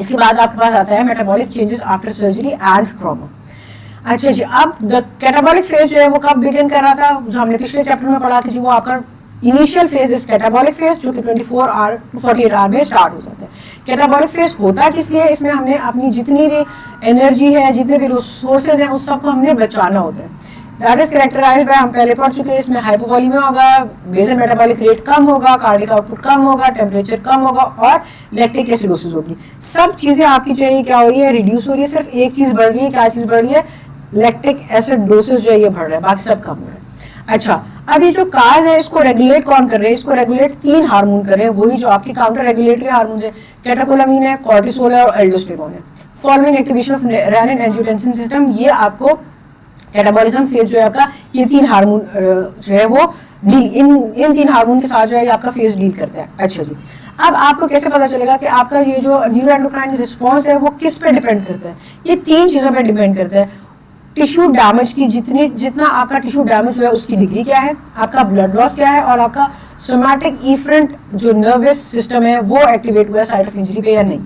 इसके बाद आपके पास आता है metabolic changes after surgery and trauma. अच्छा जी, अब द कैटाबॉलिक फेज जो है वो कब बिगिन कर रहा था, जो हमने पिछले चैप्टर में पढ़ा था जी, वो आपका इनिशियल फेज इस कैटाबॉलिक फेज जो कि 24 आवर टू 48 आवर में स्टार्ट हो जाता है। कैटाबॉलिक फेज होता किस लिए, इसमें हमने अपनी जितनी भी एनर्जी है, जितने भी रिसोर्सेज हैं, उस सबको हमने बचाना होता है। दैट इज कैरेक्टराइज्ड बाय, हम पहले पढ़ चुके हैं, इसमें हाइपोवॉलीमिया होगा, बेसल मेटाबॉलिक रेट कम होगा, कार्डियक आउटपुट कम होगा, टेम्परेचर कम होगा और लैक्टिक एसिडोसिस होगी। सब चीजें आपकी जो है क्या हो रही है, रिड्यूस हो रही है। सिर्फ एक चीज बढ़ रही है, क्या चीज बढ़ रही है, लैक्टिक एसिड डोसेज जो है ये बढ़ रहा है, बाकी सब कम हो रहा है। अच्छा, अब ये जो काज है इसको रेगुलेट कौन कर रहे हैं, इसको रेगुलेट 3 हार्मोन कर रहे हैं, वही जो आपके काउंटर रेगुलेटरी हार्मोन है, कैटेकोलामीन है, कॉर्टिसोल है और एल्डोस्टेरोन है। Following activation of renin angiotensin system, ये आपको कैटाबॉलिज्म फेज जो है आपका, ये 3 हार्मोन जो है वो इन 3 हार्मोन के साथ जो है आपका फेज डील करता है। अच्छा जी, अब आपको कैसे पता चलेगा कि आपका ये जो न्यूरोएंडोक्राइन रिस्पॉन्स है वो किस पे डिपेंड करता है, ये 3 चीजों पे डिपेंड करता है। टिश्यू डैमेज की जितना आपका टिश्यू डैमेज हुआ है उसकी डिग्री क्या है, आपका ब्लड लॉस क्या है, और आपका सोमैटिक इफरेंट जो नर्वस सिस्टम है वो एक्टिवेट हुआ है साइट ऑफ इंजरी पे या नहीं।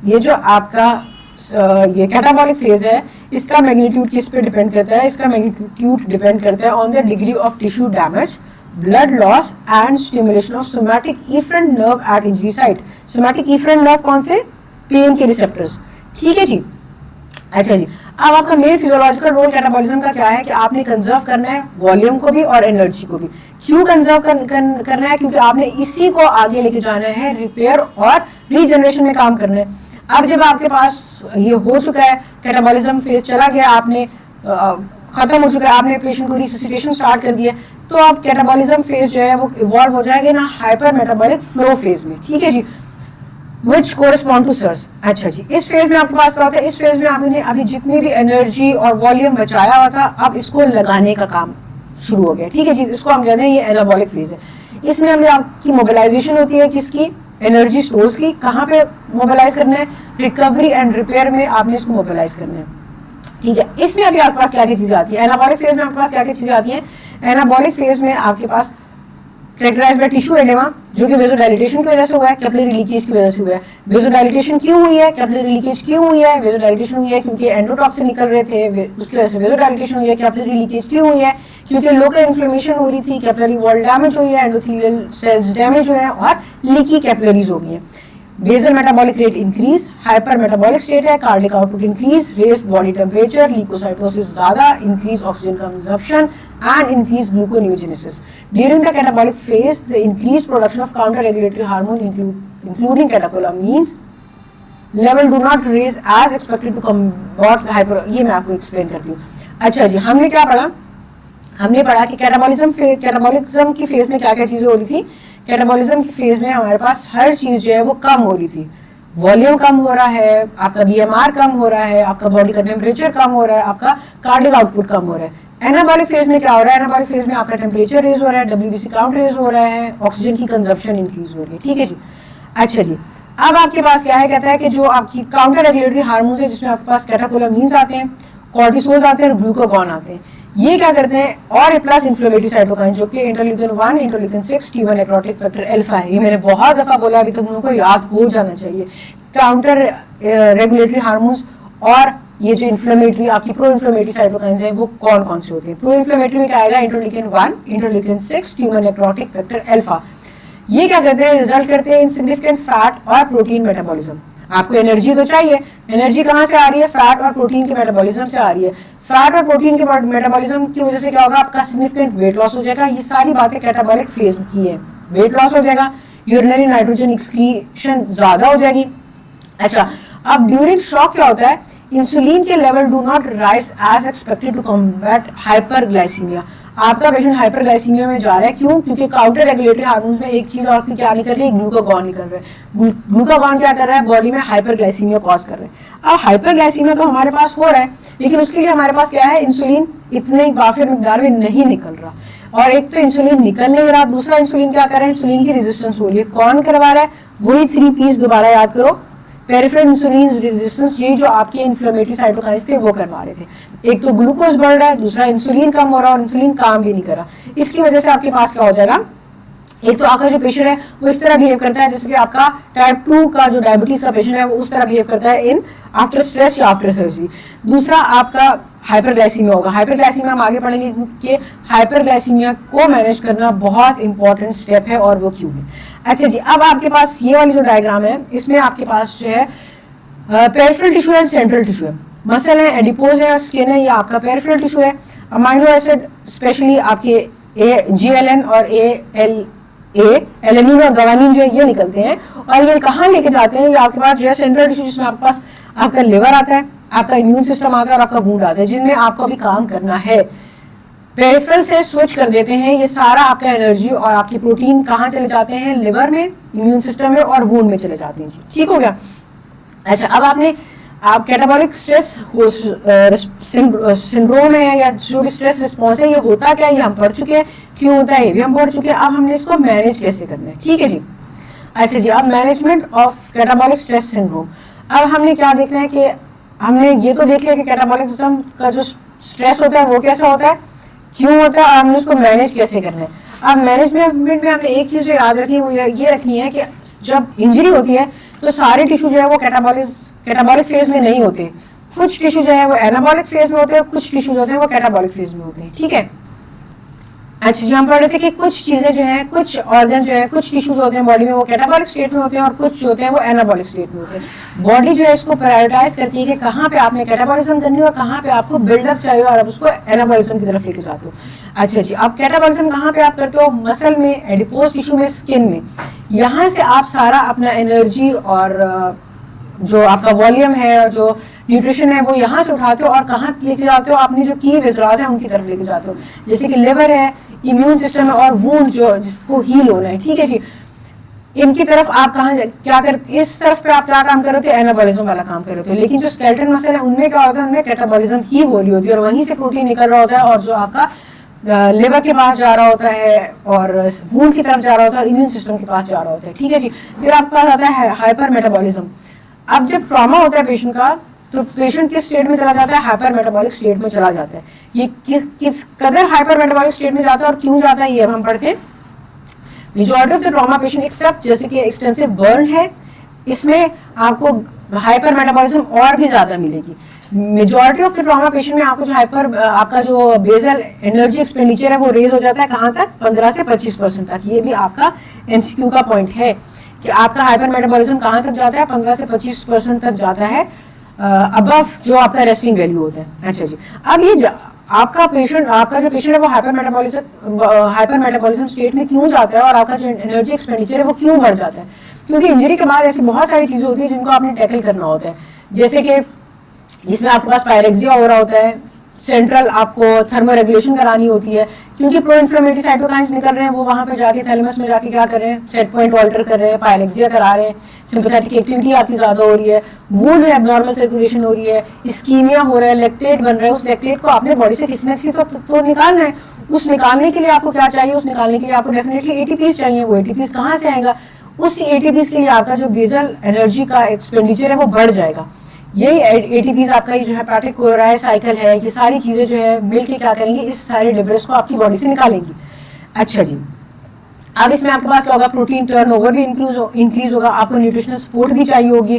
ये जो आपका ये कैटाबॉलिक फेज है इसका मैग्नीट्यूड किस पे डिपेंड करता है, इसका मैग्नीट्यूड डिपेंड करता है on the degree of tissue damage, blood loss and stimulation of somatic efferent nerve at injury site. Somatic efferent nerve कौन से, पेन के रिसेप्टर्स, ठीक है जी। अच्छा जी, अब आपका मेन फिजियोलॉजिकल रोल कैटाबॉलिज्म का क्या है कि आपने कंजर्व करना है वॉल्यूम को भी और एनर्जी को भी। क्यों कंजर्व करना है, क्योंकि आपने इसी को आगे लेके जाना है, रिपेयर और रीजनरेशन में काम करना है। अब जब आपके पास ये हो चुका है, कैटाबॉलिज्म फेज चला गया, आपने खत्म हो चुका है, आपने पेशेंट को रिससिटेशन स्टार्ट कर दिया, तो अब कैटाबॉलिज्म फेज जो है वो इवॉल्व हो जाएगा ना हाइपर मेटाबॉलिक फ्लो फेज में, ठीक है जी, which correspond to SIRS। अच्छा जी, इस फेज में आपके पास क्या होता है, इस फेज में आपने अभी जितनी भी एनर्जी और वॉल्यूम बचाया हुआ था, अब इसको लगाने का काम शुरू हो गया, ठीक है जी। इसको हम कहते हैं ये एनाबॉलिक फेज है। इसमें हमें आपकी मोबिलाइजेशन होती है किसकी, एनर्जी स्टोर्स की। कहाँ पे मोबिलाइज करना है, रिकवरी एंड रिपेयर में आपने इसको मोबिलाइज करना है, ठीक है। इसमें अभी आपके पास क्या क्या चीजें आती है, एनाबॉलिक फेज में आपके पास क्या क्या चीजें आती है। एनाबॉलिक फेज में आपके पास कैरेक्टराइज्ड बाय टिश्यू एडेमा, जो कि वेसोडाइलेटेशन की वजह से हुआ है, कैपिलरी लीकेज की वजह से हुआ है। वेसोडाइलेटेशन क्यों हुई है, कैपिलरी लीकेज क्यों हुई है, वेसोडाइलेटेशन हुई है क्योंकि एंडोटॉक्सिन निकल रहे थे, उसकी वजह से वेसोडाइलेटेशन हुई है। कैपिलरी लीकेज क्यों हुई है, क्योंकि लोकल इन्फ्लेमेशन हो रही थी, कैपिलरी वॉल डैमेज हुई है, एंडोथेलियल सेल्स डैमेज हुए हैं और लीकी कैपिलरीज हो गई हैं। Basal metabolic rate increase, hyper metabolic state है, cardiac output increase, raised body temperature, leukocytosis ज्यादा, increase oxygen consumption and increase gluconeogenesis. During the catabolic phase, the increased production of counter-regulatory hormone including catecholamines level do not raise as expected to combat the hyper। ये मैं आपको explain करती हूँ। अच्छा जी, हमने क्या पढ़ा, हमने पढ़ा कि कैटाबॉलिज्म की फेज में क्या क्या चीजें हो रही थी। कैटाबॉलिज्म की फेज में हमारे पास हर चीज जो है वो कम हो रही थी, वॉल्यूम कम हो रहा है, आपका बीएमआर कम हो रहा है, आपका बॉडी का टेम्परेचर कम हो रहा है, आपका कार्डियक आउटपुट कम हो रहा है। एनाबॉलिक फेज में क्या हो रहा है, एनाबॉलिक फेज में आपका टेम्परेचर रेज हो रहा है, डब्ल्यूबीसी काउंट रेज हो रहा है, ऑक्सीजन की कंजप्शन इंक्रीज हो रही है, ठीक है जी। अच्छा जी, अब आपके पास क्या है, कहता है कि जो आपकी काउंटर रेगुलेटरी हार्मोन्स है जिसमें आपके पास कैटेकोलामीन्स आते हैं, कॉर्टिसोल आते हैं और ग्लूकागॉन आते हैं, ये क्या करते हैं, और प्लस इन्फ्लेमेटरी साइटोकाइन जो कि interleukin 1, interleukin 6, T1 necrotic factor alpha है। ये मैंने बहुत दफा बोला, अभी तक उनको याद हो जाना चाहिए। काउंटर रेगुलेटरी हार्मोन्स और ये जो इन्फ्लेमेटरी आपकी प्रो इन्फ्लेमेटरी साइटोकाइंस हैं वो कौन कौन से होते हैं। प्रो इन्फ्लेमेटरी में क्या आएगा, interleukin 1, interleukin 6, T1 necrotic factor alpha. ये क्या करते हैं, रिजल्ट करते हैं इन सिग्निफिकेंट फैट और प्रोटीन मेटाबॉलिज्म। आपको एनर्जी तो चाहिए, एनर्जी कहाँ से आ रही है, फैट और प्रोटीन के मेटाबॉलिज्म से आ रही है। फैट और प्रोटीन के मेटाबॉलिज्म की वजह से क्या होगा, आपका सिग्निफिकेंट वेट लॉस हो जाएगा। ये सारी बातें कैटाबॉलिक फेज की है, वेट लॉस हो जाएगा, यूरिनरी नाइट्रोजन एक्सक्रीशन ज्यादा हो जाएगी। अच्छा, अब ड्यूरिंग शॉक क्या होता है, इंसुलिन के level do not rise as expected to combat hyperglycaemia. आपका पेशेंट हाइपरग्लाइसीमिया में जा रहा है, क्यों, क्योंकि काउंटर रेगुलेटरी हार्मोन्स में एक चीज और क्या निकल रही है, ग्लूकागॉन निकल रहा है। ग्लूकागॉन क्या कर रहा है, बॉडी में हाइपरग्लाइसीमिया कॉज कर रहा है। अब हाइपरग्लाइसीमिया तो हमारे पास हो रहा है, लेकिन उसके लिए हमारे पास क्या है, इंसुलिन इतने काफी मिकदार में नहीं निकल रहा, और एक तो इंसुलिन निकल नहीं रहा, दूसरा इंसुलिन क्या कर रहा है, इंसुलिन की रेजिस्टेंस हो रही है। कौन करवा रहा है, वही 3 P's दोबारा याद करो, पेरिफेरल इंसुलिन रेजिस्टेंस, ये जो आपके इन्फ्लेमेटरी साइटोकाइंस थे वो करवा रहे थे। एक तो ग्लूकोज बढ़ रहा है, दूसरा इंसुलिन कम हो रहा है और इंसुलिन काम भी नहीं कर रहा। इसकी वजह से आपके पास क्या हो जाएगा, एक तो आपका जो पेशेंट है वो इस तरह बिहेव करता है जैसे कि आपका टाइप 2 का जो डायबिटीज का पेशेंट है वो उस तरह बिहेव करता है इन आफ्टर स्ट्रेस या आफ्टर सर्जरी। दूसरा आपका हाइपरग्लाइसीमिया होगा। हाइपरग्लाइसीमिया हम आगे पढ़ेंगे कि हाइपरग्लाइसीमिया को मैनेज करना बहुत इंपॉर्टेंट स्टेप है और वो क्यों है। अच्छा जी, अब आपके पास ये वाली जो डायग्राम है इसमें आपके पास जो है पेरिफेरल टिश्यू है, सेंट्रल टिश्यू है, मसल है, एडिपोज है, स्किन है, ये आपका पेरिफेरल टिश्यू है। अमाइनो एसिड स्पेशली आपके GLN और एलेनिन और गवानीन जो है ये निकलते हैं और ये कहाँ लेके जाते हैं, ये आपके पास जो है सेंट्रल टिश्यू जिसमें आपके पास आपका लिवर आता है, आपका इम्यून सिस्टम आता है और आपका वूंड आता है जिनमें आपको अभी काम करना है। पेरिफेरल से स्विच कर देते हैं ये सारा आपका एनर्जी और आपकी प्रोटीन कहाँ चले जाते हैं, लिवर में, इम्यून सिस्टम में और वूंड में चले जाते हैं जी। ठीक हो गया। अच्छा, अब आप कैटाबॉलिक स्ट्रेस सिंड्रोम है या जो भी स्ट्रेस रिस्पॉन्स है ये होता क्या है ये हम पढ़ चुके हैं, क्यों होता है ये भी हम पढ़ चुके हैं। अब हमने इसको मैनेज कैसे करना है। ठीक है जी। अच्छा जी, अब management of catabolic stress syndrome. अब हमने क्या देखना है कि हमने ये तो देख लिया कि कैटाबॉलिक सिस्टम का जो स्ट्रेस होता है वो कैसा होता है, क्यों होता है और हमने उसको मैनेज कैसे करना है। अब मैनेजमेंट में हमने एक चीज जो याद रखनी है वो ये रखनी है कि जब इंजरी होती है तो सारे टिश्यू जो है वो कैटाबॉलिक फेज में नहीं होते, कुछ टिश्यू जो है वो एनाबॉलिक फेज में होते हैं, कुछ टिश्यू जो होते हैं वो कैटाबॉलिक फेज में होते हैं। ठीक है। अच्छा जी, हम पढ़ रहे थे कि कुछ चीजें जो है, कुछ ऑर्गन जो है, कुछ टिश्यू जो होते हैं बॉडी में वो कैटाबॉलिक स्टेट में होते हैं और कुछ जो होते हैं वो एनाबॉलिक स्टेट में होते हैं। बॉडी जो है इसको प्रायोरिटाइज करती है कि कहाँ पे आपने कैटाबॉलिज्म करनी है और कहाँ पे आपको बिल्डअप चाहिए और आप उसको एनाबॉलिज्म की तरफ लेके जाते हो। अच्छा जी, अब कैटाबॉलिज्म कहाँ पे आप करते हो, मसल में, एडिपोज टिश्यू में, स्किन में। यहाँ से आप सारा अपना एनर्जी और जो आपका वॉल्यूम है, जो न्यूट्रिशन है वो यहाँ से उठाते हो और कहाँ लेके जाते हो, अपनी जो की विजरास है उनकी तरफ लेके जाते हो, जैसे कि लिवर है, इम्यून सिस्टम है और वूंड जो जिसको हील होना है। ठीक है जी। इनकी तरफ आप क्या कर, इस तरफ पे आप क्या काम कर रहे थे, एनाबॉलिज्म वाला काम कर रहे थे। लेकिन जो स्केलेटल मसल है उनमें क्या होता है, उनमें कैटाबॉलिज्म ही हो रही होती है और वहीं से प्रोटीन निकल रहा होता है और जो आपका लिवर के पास जा रहा होता है और वूंड की तरफ जा रहा होता है और इम्यून सिस्टम के पास जा रहा होता है। ठीक है जी। फिर आपके पास आता है हाइपर मेटाबॉलिज्म। अब जब ट्रॉमा होता है पेशेंट का तो पेशेंट किस स्टेट में चला जाता है, हाइपर मेटाबॉलिक स्टेट में चला जाता है। ये किस कदर हाइपर मेटाबॉलिक स्टेट में जाता है और क्यों जाता है ये हम पढ़ते हैं। Majority of the trauma patient except जैसे कि एक्सटेंसिव बर्न है, इसमें आपको हाइपर मेटाबॉलिज्म और भी ज्यादा मिलेगी। Majority of the trauma patient में आपको जो आपका जो बेसल एनर्जी एक्सपेंडिचर है वो रेज हो जाता है कहाँ तक, 15 से 25% तक। ये भी आपका MCQ का पॉइंट है कि आपका हाइपर मेटाबॉलिज्म कहाँ तक जाता है, 15 से 25% तक जाता है अबव जो आपका रेस्टिंग वैल्यू होता है। अच्छा जी, अब ये आपका जो पेशेंट है वो हाइपर मेटाबॉलिज्म स्टेट में क्यों जाता है और आपका जो एनर्जी एक्सपेंडिचर है वो क्यों बढ़ जाता है, क्योंकि इंजरी के बाद ऐसी बहुत सारी चीजें होती है जिनको आपने टैकल करना होता है, जैसे कि जिसमें आपके पास पायरेक्सिया हो रहा होता है, सेंट्रल आपको थर्मो रेगुलेशन करानी होती है क्योंकि प्रो इन्फ्लेमेटरी साइटोकाइन्स निकल रहे हैं, वो वहां पर जाके थैलेमस में जाके क्या कर रहे हैं, सेट पॉइंट ऑल्टर कर रहे हैं, पायरेक्सिया करा रहे हैं, सिंपैथेटिक एक्टिविटी आपकी ज्यादा हो रही है, वूंड में एब्नॉर्मल सर्कुलेशन हो रही है, इस्कीमिया हो रहा है, लैक्टेट बन रहा है। उस लैक्टेट को आपने बॉडी से किसी न किसी तो निकालना है। उस निकालने के लिए आपको क्या चाहिए, उस निकालने के लिए आपको डेफिनेटली ATPs चाहिए। वो ATPs कहाँ से आएगा, उस ATPs के लिए आपका जो बेसल एनर्जी का एक्सपेंडिचर है वो बढ़ जाएगा। यही ATPs आपका ये जो है पैटिक क्लोराइड साइकिल है, ये सारी चीजें जो है मिलके क्या करेंगी, इस सारे डिब्रेस को आपकी बॉडी से निकालेंगी। अच्छा जी, अब इसमें आपके पास क्या होगा, प्रोटीन टर्नओवर भी इंक्रीज होगा, आपको न्यूट्रिशनल सपोर्ट भी चाहिए होगी।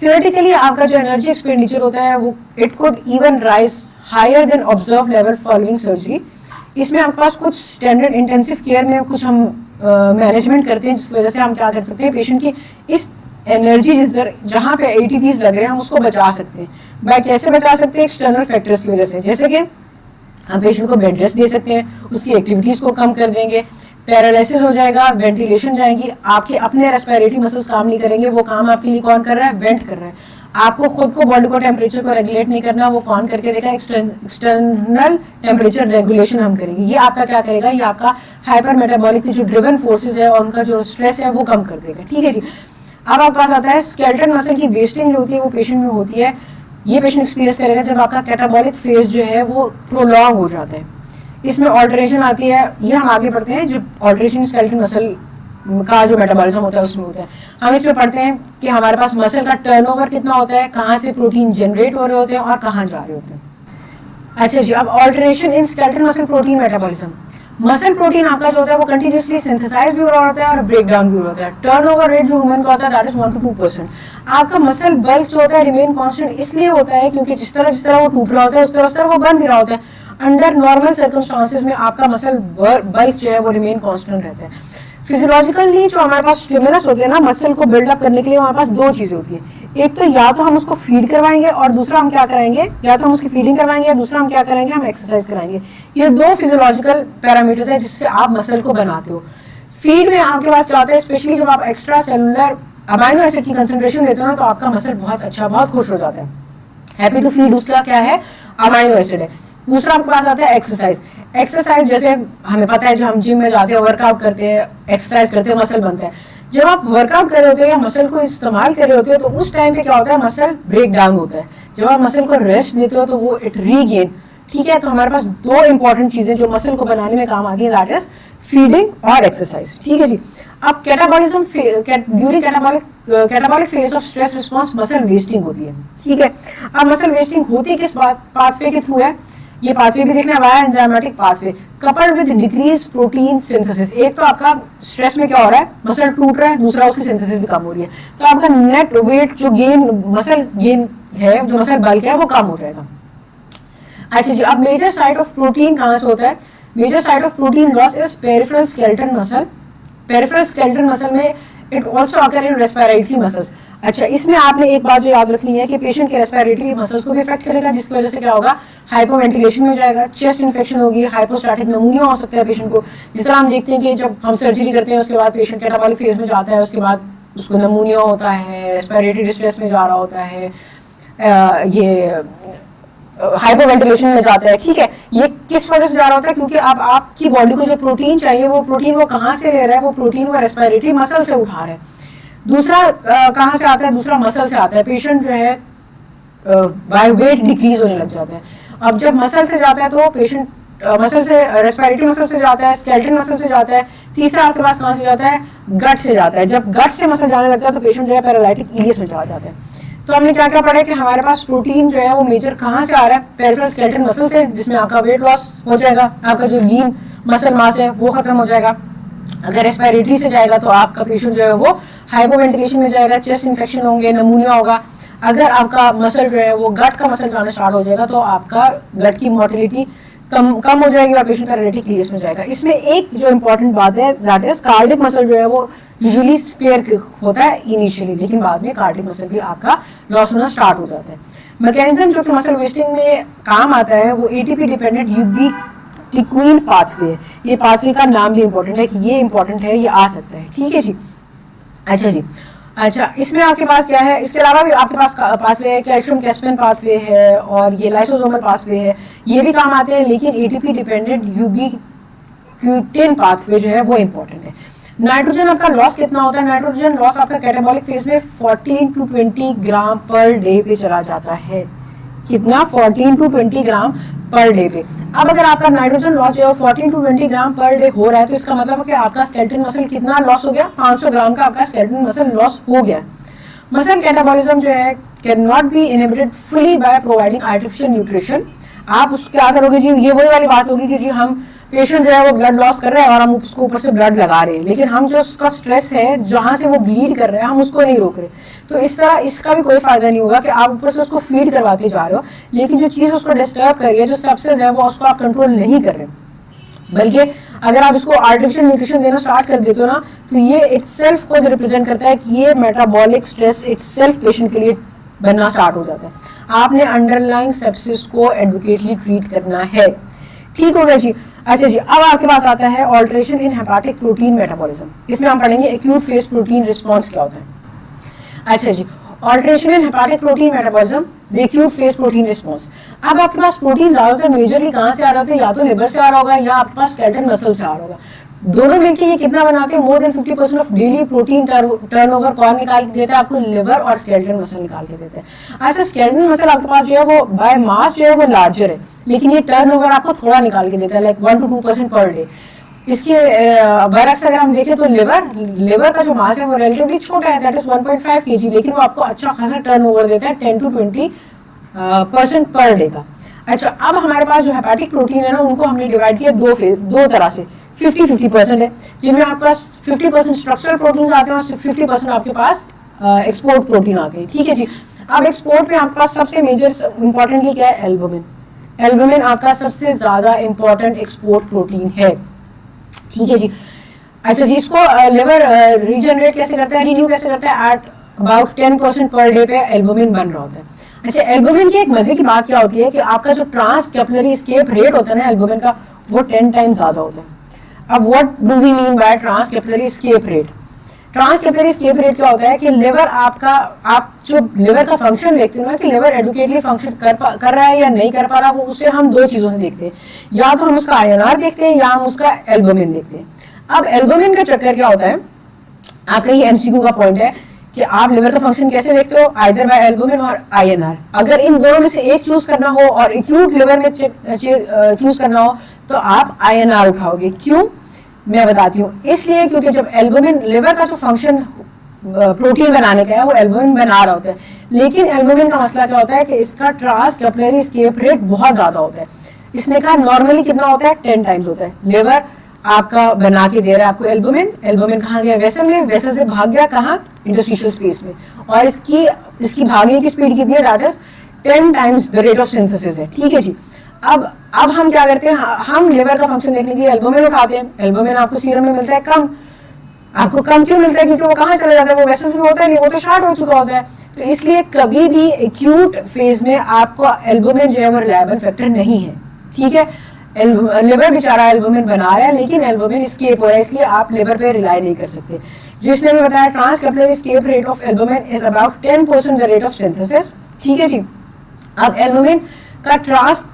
थियोरेटिकली आपका जो एनर्जी एक्सपेंडिचर होता है वो it could even rise higher than observe level following surgery. इसमें आपके पास कुछ स्टैंडर्ड इंटेंसिव केयर में कुछ हम मैनेजमेंट करते हैं जिसकी वजह से हम क्या कर सकते हैं, पेशेंट की इस एनर्जी जहाँ पे ATPs लग रहे हैं हम उसको बचा सकते हैं। बाय कैसे बचा सकते हैं, एक्सटर्नल फैक्टर्स की वजह से, जैसे कि हम पेशेंट को बेड रेस्ट दे सकते हैं, उसकी एक्टिविटीज को कम कर देंगे, पैरालिसिस हो जाएगा, वेंटिलेशन जाएगी, आपके अपने रेस्पिरेटरी मसल्स काम नहीं करेंगे, वो काम आपके लिए कौन कर रहा है, वेंट कर रहा है। आपको खुद को बॉडी को टेम्परेचर को रेगुलेट नहीं करना, वो कौन करके देगा, एक्सटर्नल टेम्परेचर रेगुलेशन हम करेंगे। ये आपका क्या करेगा, ये आपका हाइपर मेटाबॉलिक की जो ड्रिवन फोर्सेज है और उनका जो स्ट्रेस है वो कम कर देगा। ठीक है जी। अब आपके पास आता है स्केलेटल मसल की वेस्टिंग जो होती है वो पेशेंट में होती है। ये पेशेंट एक्सपीरियंस करेगा जब आपका कैटाबॉलिक फेज जो है वो प्रोलॉन्ग हो जाता है, इसमें ऑल्टरेशन आती है। ये हम आगे पढ़ते हैं जब ऑल्टरेशन स्केलेटल मसल का जो मेटाबॉलिज्म होता है उसमें होता है। हम इसमें पढ़ते हैं कि हमारे पास मसल का टर्नओवर कितना होता है, कहाँ से प्रोटीन जनरेट हो रहे होते हैं और कहाँ जा रहे होते हैं। अच्छा जी, अब alteration in skeletal muscle protein metabolism. Muscle protein आपका जो होता है वो कंटिन्यूसली सिंथेसाइज भी हो रहा होता है और ब्रेक डाउन भी हो रहा होता है। टर्नओवर रेट जो ह्यूमन का होता है दैट इज 1 to 2%। आपका मसल बल्क जो होता है रिमेन कांस्टेंट इसलिए होता है क्योंकि जिस तरह वो टूट रहा होता है उस तरह वो बन भी रहा होता है। अंडर नॉर्मल सर्कमस्टांसेस में आपका मसल बल्क जो है वो रिमेन कांस्टेंट रहता है। फिजियोलॉजिकली जो हमारे पास स्टिमुलस होते हैं ना मसल को बिल्डअप करने के लिए हमारे पास दो चीजें होती है। एक तो या तो हम उसको फीड करवाएंगे और दूसरा हम क्या कराएंगे, या तो हम उसकी फीडिंग करवाएंगे या दूसरा हम क्या करेंगे, हम एक्सरसाइज कराएंगे। ये दो फिजियोलॉजिकल पैरामीटर्स हैं जिससे आप मसल को बनाते हो। फीड में आपके पास क्या होता है, स्पेशली जब आप एक्स्ट्रा सेलुलर अमाइनो एसिड की कंसंट्रेशन देते हो ना तो आपका मसल बहुत अच्छा बहुत खुश हो जाता है। हैप्पी टू फीड उसका क्या है, अमाइनो एसिड है। दूसरा आपके पास आता है एक्सरसाइज। एक्सरसाइज जैसे हमें पता है जो हम जिम में जाते हैं वर्कआउट करते हैं एक्सरसाइज करते हैं मसल बनता है। जब आप वर्कआउट कर रहे होते हो या मसल को इस्तेमाल कर रहे होते हो तो उस टाइम पे क्या होता है, मसल ब्रेक डाउन होता है। जब आप मसल को रेस्ट देते हो तो वो इट रीगेन। ठीक है, तो हमारे पास दो इंपॉर्टेंट चीजें जो मसल को बनाने में काम आती है दैट इज फीडिंग और एक्सरसाइज। ठीक है जी। अब catabolism during catabolic phase of stress response muscle wasting होती है। ठीक है, अब मसल वेस्टिंग होती किस पाथवे के थ्रू है, ये पाथवे भी देखना via enzymatic pathway coupled with decrease protein synthesis. एक तो आपका स्ट्रेस में क्या हो रहा है, मसल टूट रहा है, दूसरा उसकी सिंथेसिस भी कम हो रही है, तो आपका नेट वेट जो गेन मसल गेन है, जो मसल बल्क है वो कम हो जाएगा। अच्छा जी, अब मेजर साइट ऑफ प्रोटीन कहाँ से होता है, major site of protein loss is peripheral skeleton muscle. Peripheral skeleton muscle में it also occur in respiratory muscles. अच्छा, इसमें आपने एक बात जो याद रखनी है कि पेशेंट के रेस्पिरेटरी मसल्स को भी इफेक्ट करेगा जिसकी वजह से क्या होगा, हाइपोवेंटिलेशन हो जाएगा, चेस्ट इन्फेक्शन होगी, हाइपोस्टैटिक निमोनिया हो सकता है पेशेंट को। जिस तरह हम देखते हैं कि जब हम सर्जरी करते हैं उसके बाद पेशेंट कैटाबॉलिक फेज में जाता है, उसके बाद उसको निमोनिया होता है, रेस्पिरेटरी डिस्ट्रेस में जा रहा होता है, ये हाइपोवेंटिलेशन में जाता है। ठीक है, ये किस वजह से जा रहा होता है, क्योंकि अब आपकी बॉडी को जो प्रोटीन चाहिए वो प्रोटीन वो कहाँ से ले रहा है, वो प्रोटीन वो रेस्पिरेटरी मसल से उठा रहा है। दूसरा कहाँ से आता है, दूसरा मसल से आता है। पेशेंट जो है बाय वेट डिक्रीज होने लग जाता है। अब जब मसल से जाता है तो पेशेंट मसल से रेस्पिरेटरी मसल से जाता है, स्केलेटन मसल से जाता है। तीसरा आपके पास कहाँ से जाता है, गट से जाता है। जब गट से मसल जाने लगता है तो पेशेंट जो है पैरालाइटिक इलियस में चला जाता है। तो हमने क्या क्या पढ़ा कि हमारे पास प्रोटीन जो है वो मेजर कहाँ से आ रहा है, पेरिफेरल स्केलेटन मसल से, जिसमें आपका वेट लॉस हो जाएगा, आपका जो लीन मसल मास है वो खत्म हो जाएगा। अगर रेस्पिरेटरी से जाएगा तो आपका पेशेंट जो है वो हाइपोवेंटिलेशन में जाएगा, चेस्ट इन्फेक्शन होंगे, निमोनिया होगा। अगर आपका मसल जो है वो गट का मसल जाना स्टार्ट हो जाएगा तो आपका गट की मोटिलिटी कम हो जाएगी और पेशेंट पैरालिटिक इलियस में जाएगा। इसमें एक जो इंपॉर्टेंट बात है दैट इज कार्डियक मसल जो है वो यूजुअली स्पेयर होता है इनिशियली, लेकिन बाद में कार्डियक मसल भी आपका लॉस होना स्टार्ट हो जाता है। मैकेनिज्म जो कि मसल वेस्टिंग में काम आता है वो एटीपी डिपेंडेंट यूबीक्विन पाथवे है। ये पाथवे का नाम भी इंपॉर्टेंट है कि ये इंपॉर्टेंट है, ये आ सकता है। ठीक है जी। अच्छा जी, अच्छा इसमें आपके पास क्या है, इसके अलावा भी आपके पास पाथवे है, कैल्शियम कैस्पेन पाथवे है और ये लाइसोसोमल पाथवे है, ये भी काम आते हैं। लेकिन एटीपी डिपेंडेंट यूबीक्विटिन पाथवे जो है वो इंपॉर्टेंट है। नाइट्रोजन आपका लॉस कितना होता है, नाइट्रोजन लॉस आपका कैटाबॉलिक फेज में 14 to 20 ग्राम पर डे पे चला जाता है। कितना, 14 to 20 ग्राम पर डे पे। अब अगर आपका नाइट्रोजन लॉस जो है 14 to 20 ग्राम पर डे हो रहा है तो इसका मतलब है कि आपका स्केलेटन मसल कितना लॉस हो गया, 500 ग्राम का आपका स्केलेटन मसल लॉस हो गया। मसल कैटाबॉलिज्म जो है can not be inhibited fully by providing artificial nutrition. आप उसको क्या करोगे जी, ये वही वाली बात होगी कि जी हम पेशेंट जो है वो ब्लड लॉस कर रहे हैं और हम उसको ऊपर से ब्लड लगा रहे हैं, लेकिन हम जो उसका स्ट्रेस है जहां से वो ब्लीड कर रहे हैं हम उसको नहीं रोक रहे। तो इस तरह इसका भी कोई फायदा नहीं होगा कि आप ऊपर से उसको फीड करवाते जा रहे हो, लेकिन जो चीज उसको डिस्टर्ब कर रही है, जो सब्सटेंस है वो उसको आप कंट्रोल नहीं कर रहे। बल्कि अगर आप इसको आर्टिफिशियल न्यूट्रिशन देना स्टार्ट कर देते हो ना तो ये इटसेल्फ को रिप्रेजेंट करता है कि ये मेटाबॉलिक स्ट्रेस इटसेल्फ पेशेंट के लिए बनना स्टार्ट हो जाता है। आपने अंडरलाइंग सेप्सिस को एडवोकेटली ट्रीट करना है। ठीक हो गया जी। अच्छा जी, अब आपके पास आता है alteration in hepatic protein metabolism. इसमें हम पढ़ेंगे एक्यूट फेज प्रोटीन रिस्पॉन्स क्या होता है। अच्छा जी, alteration in hepatic protein metabolism, the acute phase protein response. अब आपके पास प्रोटीन ज्यादातर मेजरली कहाँ से आ रहा है, या तो लिवर से आ रहा होगा या आपके पास स्केलेटन मसल से आ रहा होगा। दोनों मिलकर ये कितना बनाते हैं, more than 50% of daily protein turnover कौन निकाल के देता है आपको, लिवर और स्केलेटन मसल निकाल के देते हैं। ऐसा स्केलेटन मसल आपके पास जो है वो बाय मास जो है वो लार्जर है, लेकिन ये टर्नओवर आपको थोड़ा निकाल के देता है, लाइक 1 to 2% पर डे। इसके बरक्स अगर हम देखें तो लिवर का जो मास है वो रिलेटिवली छोटा है, दैट इज 1.5 kg, लेकिन वो आपको अच्छा खासा टर्नओवर देता है 10 to 20% पर डे का। अच्छा, अब हमारे पास जो हेपेटिक प्रोटीन है ना, उनको हमने डिवाइड किया दो तरह से, 50-50% है, जिनमें आपके पास 50% स्ट्रक्चरल प्रोटीन आते हैं और 50% आपके पास एक्सपोर्ट प्रोटीन आते हैं। ठीक है जी। अब एक्सपोर्ट में आपके पास सबसे मेजर इंपॉर्टेंटली क्या है, एल्बुमिन। एल्बुमिन आपका सबसे ज्यादा इंपॉर्टेंट एक्सपोर्ट प्रोटीन है। ठीक है जी। अच्छा जी, इसको लिवर रीजनरेट कैसे करता है, रिन्यू कैसे करता है, एट अबाउट 10% पर डे पे एल्बुमिन बन रहा होता है। अच्छा, एल्बुमिन की एक मजे की बात क्या होती है कि आपका जो ट्रांस कैपिलरी एस्केप रेट होता है ना एल्बुमिन का, वो 10 टाइम्स ज्यादा होता है। अब what do we mean by transcapillary escape rate? Transcapillary escape rate क्या होता है कि लिवर आपका, आप जो लिवर का फंक्शन देखते हो ना कि लिवर एडुकेटली फंक्शन कर रहा है या नहीं कर पा रहा, वो उसे हम दो चीजों से देखते हैं, या तो हम उसका आईएनआर देखते हैं या हम उसका एल्बुमिन देखते हैं। अब एल्बुमिन का चक्कर क्या होता है, आपका ये एमसीक्यू का पॉइंट है कि आप लिवर का फंक्शन कैसे देखते हो, आइदर बाय एल्बुमिन और आईएनआर। अगर इन दोनों में से एक चूज करना हो और एक्यूट लिवर में चूज करना हो तो आप आईएनआर उठाओगे। क्यों, मैं बताती हूँ। इसलिए क्योंकि जब एल्बुमिन, लिवर का जो फंक्शन प्रोटीन बनाने का है वो एल्बुमिन बना रहा होता है, लेकिन एल्बुमिन का मसला क्या होता है कि इसका ट्रांस कैपिलरी एस्केप रेट बहुत ज्यादा होता है। इसने कहा नॉर्मली कितना होता है, 10 टाइम्स होता है। लिवर आपका बना के दे रहा है आपको एल्बुमिन, एल्बुमिन कहाँ गया, वेसल में, वेसल से भाग गया कहाँ, इंटरस्टिशियल स्पेस में, और इसकी भागने की स्पीड कितनी है, that is 10 times the rate of synthesis है। ठीक है जी। अब हम क्या करते हैं, हम लिवर का फंक्शन देखने के लिए एल्बुमिन उठाते हैं। एल्बुमिन आपको सीरम में मिलता है कम। आपको कम क्यों मिलता है, क्योंकि वो कहाँ चला जाता है, वो वेसल्स में होता है नहीं, वो तो शॉर्ट हो चुका होता है। तो इसलिए कभी भी एक्यूट फेज में आपको एल्बुमिन जो है वो रिलायबल फैक्टर नहीं है। ठीक है, लिवर बेचारा एल्बुमिन बना रहा है लेकिन एल्बुमिन एस्केप हो रहा है, इसलिए आप लिवर पे रिलाई नहीं कर सकते। जो इसने हमें बताया, transcapillary escape rate of albumin is about 10% the rate of synthesis. ठीक है जी। अब एल्बुमिन का ट्रांस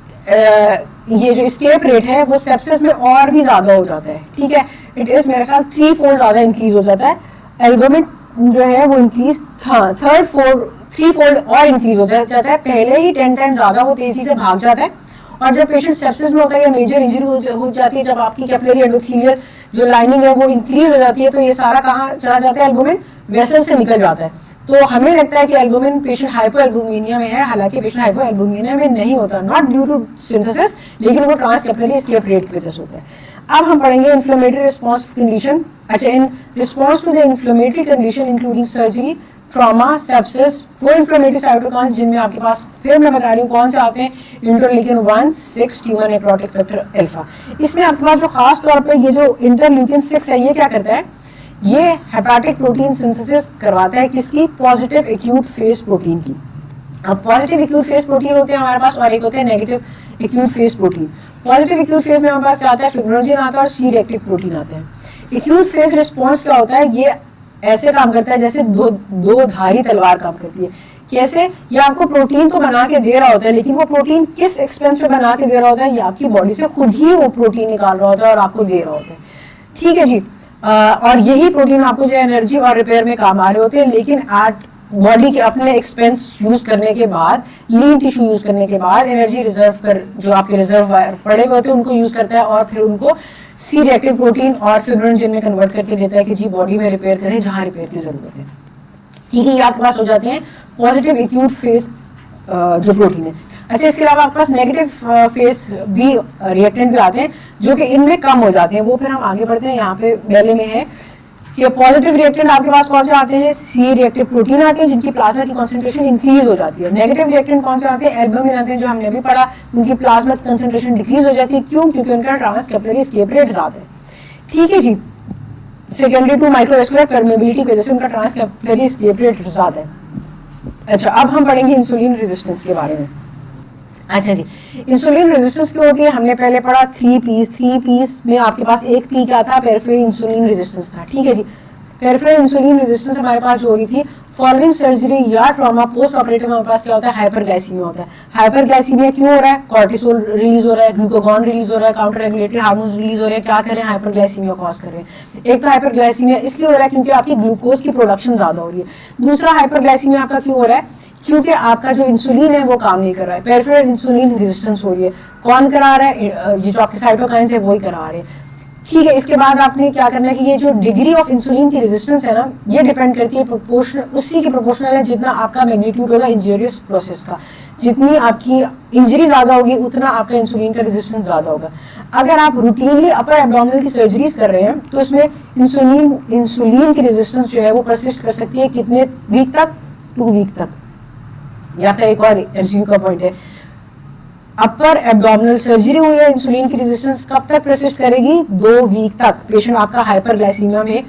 ये जो एस्केप रेट है वो सेप्सिस में और भी ज्यादा हो जाता है। ठीक है, इट इज मेरे ख्याल 3 फोल्ड ज्यादा इंक्रीज हो जाता है। एल्बुमिन जो है वो इंक्रीज 3 फोल्ड और इंक्रीज हो जाता है। पहले ही 10 टाइम ज्यादा वो तेजी से भाग जाता है, और जब पेशेंट सेप्सिस में होता है या मेजर इंजरी हो जाती है, जब आपकी कैपिलरी एंडोथेलियल जो लाइनिंग है वो इंक्रीज हो जाती है, तो ये सारा कहाँ चला जाता है, एल्बुमिन वेसल से निकल जाता है। तो हमें लगता है कि एल्बुमिन पेशेंट हाइपोएल्बुमिनिया में है, हालांकि पेशेंट हाइपोएल्बुमिनिया में नहीं होता, नॉट ड्यू टू सिंथेसिस, लेकिन वो ट्रांस कैपिलरी एस्केप रेट की वजह से होता है। अब हम पढ़ेंगे इन्फ्लेमेटरी रिस्पांस कंडीशन। अच्छा, in response to the inflammatory condition including surgery, trauma, sepsis, वो इन्फ्लेमेटरी साइटोकाइन जिनमें आपके पास, फिर मैं बता रही हूँ कौन से आते हैं, interleukin 1, 6, T1 necrotic factor alpha. इसमें आपके पास जो खास तौर पे ये जो इंटरल्यूकिन 6 है, ये क्या करता है, ये हेपेटिक प्रोटीन सिंथेसिस करवाता है किसकी, पॉजिटिव एक्यूट फेज प्रोटीन की। अब पॉजिटिव एक्यूट फेज प्रोटीन होते हैं हमारे पास, और एक होते हैं negative acute phase protein. Positive acute phase में हमारे पास क्या आता है, फिब्रिनोजन आता है और सी रिएक्टिव प्रोटीन आते हैं। एक्यूट फेज रिस्पॉन्स क्या होता है, ये ऐसे काम करता है जैसे दो धारी तलवार काम करती है। कैसे, ये आपको प्रोटीन तो बना के दे रहा होता है, लेकिन वो प्रोटीन किस एक्सपेंस पे बना के दे रहा होता है, ये आपकी बॉडी से खुद ही वो प्रोटीन निकाल रहा होता है और आपको दे रहा होता है। ठीक है जी। और यही प्रोटीन आपको जो एनर्जी और रिपेयर में काम आ रहे होते हैं, लेकिन एट बॉडी के अपने एक्सपेंस यूज करने के बाद, लीन टिश्यू यूज करने के बाद, एनर्जी रिजर्व कर, जो आपके रिजर्व पड़े हुए होते हैं उनको यूज करता है और फिर उनको सी रिएक्टिव प्रोटीन और फिब्रिनोजन में कन्वर्ट करके देता है कि जी बॉडी में रिपेयर करें जहां रिपेयर की जरूरत है। ठीक है, ये आपके पास हो जाते हैं पॉजिटिव एक्यूट फेज जो प्रोटीन है। अच्छा, इसके अलावा आपके पास नेगेटिव फेज भी रिएक्टेंट भी आते हैं जो कि इनमें कम हो जाते हैं, वो फिर हम आगे बढ़ते हैं। यहाँ पे पहले में है कि पॉजिटिव रिएक्टेंट आपके पास कौन से आते हैं, सी रिएक्टिव प्रोटीन आते हैं जिनकी प्लाज्मा की कंसंट्रेशन इंक्रीज हो जाती है। नेगेटिव रिएक्टेंट कौन से आते हैं, एल्बुमिन आते हैं, जो हमने अभी पढ़ा, उनकी प्लाज्मा कंसंट्रेशन डिक्रीज हो जाती है। क्यों, क्योंकि उनका ट्रांस कैपिलरी एस्केप रेट ज्यादा है। ठीक है जी। सेकेंडरी टू माइक्रोवेस्कुलर परमेबिलिटी की वजह से उनका ट्रांस कैपिलरी एस्केप रेट ज्यादा है। अच्छा, अब हम पढ़ेंगे इंसुलिन रेजिस्टेंस के बारे में। अच्छा जी, इंसुलिन रेजिस्टेंस क्यों होती है, हमने पहले पढ़ा 3 पीस में आपके पास एक पी क्या था, पेरिफेरल इंसुलिन रेजिस्टेंस था। ठीक है जी। पेरिफेरल इंसुलिन रेजिस्टेंस हमारे पास जो हो रही थी फॉलोइंग सर्जरी या ट्रॉमा, पोस्ट ऑपरेटिव हमारे पास क्या होता है, हाइपरग्लाइसीमिया होता है। हाइपरग्लाइसीमिया क्यों हो रहा है, कॉर्टिसोल रिलीज हो रहा है, ग्लूकागॉन रिलीज हो रहा है, काउंटर रेगुलेटरी हार्मोन्स रिलीज हो रहे हैं, क्या कर रहे हैं, हाइपरग्लाइसीमिया कॉज कर रहे हैं। एक तो हाइपरग्लाइसीमिया इसलिए हो रहा है क्योंकि आपकी ग्लूकोज की प्रोडक्शन ज्यादा हो रही है। दूसरा हाइपरग्लाइसीमिया आपका क्यों हो रहा है, क्योंकि आपका जो इंसुलिन है वो काम नहीं कर रहा है, पेरिफेरल इंसुलिन रेजिस्टेंस हो रही है। कौन करा रहा है, ये जो आपके साइटोकाइंस है वही करा रहे हैं। ठीक है, इसके बाद आपने क्या करना है कि ये जो डिग्री ऑफ इंसुलिन की रेजिस्टेंस है ना, ये डिपेंड करती है प्रोपोर्शनल, उसी के प्रोपोर्शनल है जितना आपका मैग्नीट्यूड होगा इंजरियस प्रोसेस का। जितनी आपकी इंजरी ज्यादा होगी उतना आपका इंसुलिन का रेजिस्टेंस ज्यादा होगा। अगर आप रूटीनली अपर एब्डोमिनल की सर्जरीज कर रहे हैं तो उसमें इंसुलिन की रेजिस्टेंस जो है वो परसिस्ट कर सकती है कितने वीक तक, 2 वीक तक। यहाँ पे एक और एमसीक्यू का पॉइंट है, अपर एब्डोमिनल सर्जरी हुई है, इंसुलिन की रेजिस्टेंस कब तक परसिस्ट करेगी, 2 वीक तक। पेशेंट आपका हाइपरग्लाइसीमिया में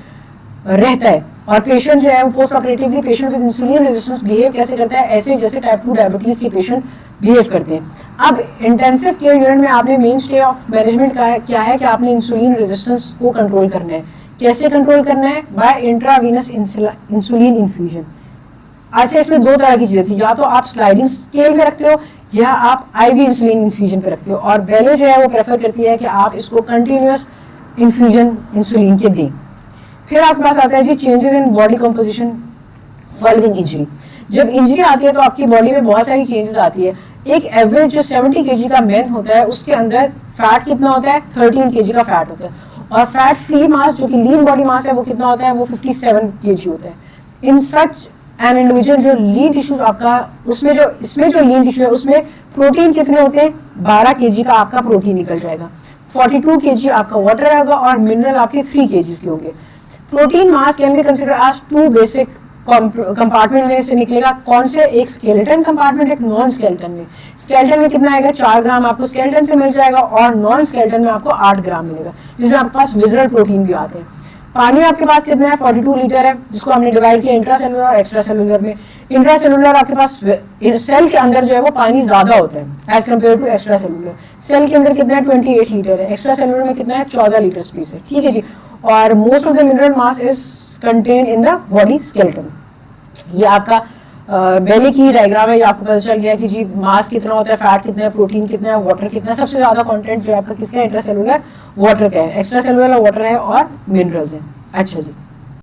रहता है और पेशेंट जो है वो post operatively patient with insulin resistance behave कैसे करता है, ऐसे जैसे टाइप 2 डायबिटीज के पेशेंट बिहेव करते हैं। अब इंटेंसिव केयर यूनिट में आपने मेन स्टे ऑफ मैनेजमेंट क्या है कि आपने इंसुलिन रेजिस्टेंस को कंट्रोल करना है। कैसे कंट्रोल करना है, बाय इंट्रावीनस इंसुलिन इन्फ्यूजन। अच्छा, इसमें 2 तरह की चीजें थी, या तो आप स्लाइडिंग स्केल में रखते हो या आप आईवी इंसुलिन इन्फ्यूजन पे रखते हो, और बेले जो है वो प्रेफर करती है कि आप इसको कंटिन्यूअस इन्फ्यूजन इंसुलिन के दें। फिर आपके पास आता है जी changes in body composition following injury. जब इंजरी आती है तो आपकी बॉडी में बहुत सारी चेंजेस आती है। एक एवरेज जो 70 kg का मैन होता है उसके अंदर फैट कितना होता है, 13 kg का फैट होता है, और फैट फ्री मास जो कि लीन बॉडी मास है वो कितना होता है, वो 57 kg होता है। इन सच एन इंडिविजुअल जो लीन टिश्यू आपका इसमें जो लीन टिश्यू है उसमें प्रोटीन कितने होते हैं, 12 kg का आपका प्रोटीन निकल जाएगा, 42 kg आपका वाटर रहेगा और मिनरल आपके 3 kg के होंगे। Protein mass can be consider as 2 basic compartment में से निकलेगा। कौन से, एक स्केलेटन कंपार्टमेंट, एक नॉन स्केलेटन में। स्केलेटन में कितना आएगा, 4 ग्राम आपको स्केलेटन से मिल जाएगा और नॉन स्केलेटन में आपको 8 ग्राम मिलेगा, जिसमें आपके पास विजरल प्रोटीन भी आते हैं। पानी आपके पास कितना है, 42 लीटर है, जिसको हमने डिवाइड किया इंट्रासेलुलर और एक्स्ट्रा सेलुलर में। इंट्रासेलुलर आपके पास सेल के अंदर जो है वो पानी ज्यादा होता है as compare to extracellular. Cell के अंदर कितना है, 28 लीटर है, एक्स्ट्रा सेलुलर में कितना है, 14 लीटर स्पेस है, ठीक है जी। और most of the mineral mass is contained in the body skeleton. ये आपका बेली की डायग्राम है, ये आपको पता चल गया कि जी मास कितना होता है, फैट कितना है, प्रोटीन कितना है, वाटर कितना है। सबसे ज्यादा कंटेंट जो आपका किसका है, इंट्रासेलुलर वाटर का है, एक्स्ट्रा सेलुलर वाटर है और मिनरल्स है। अच्छा जी।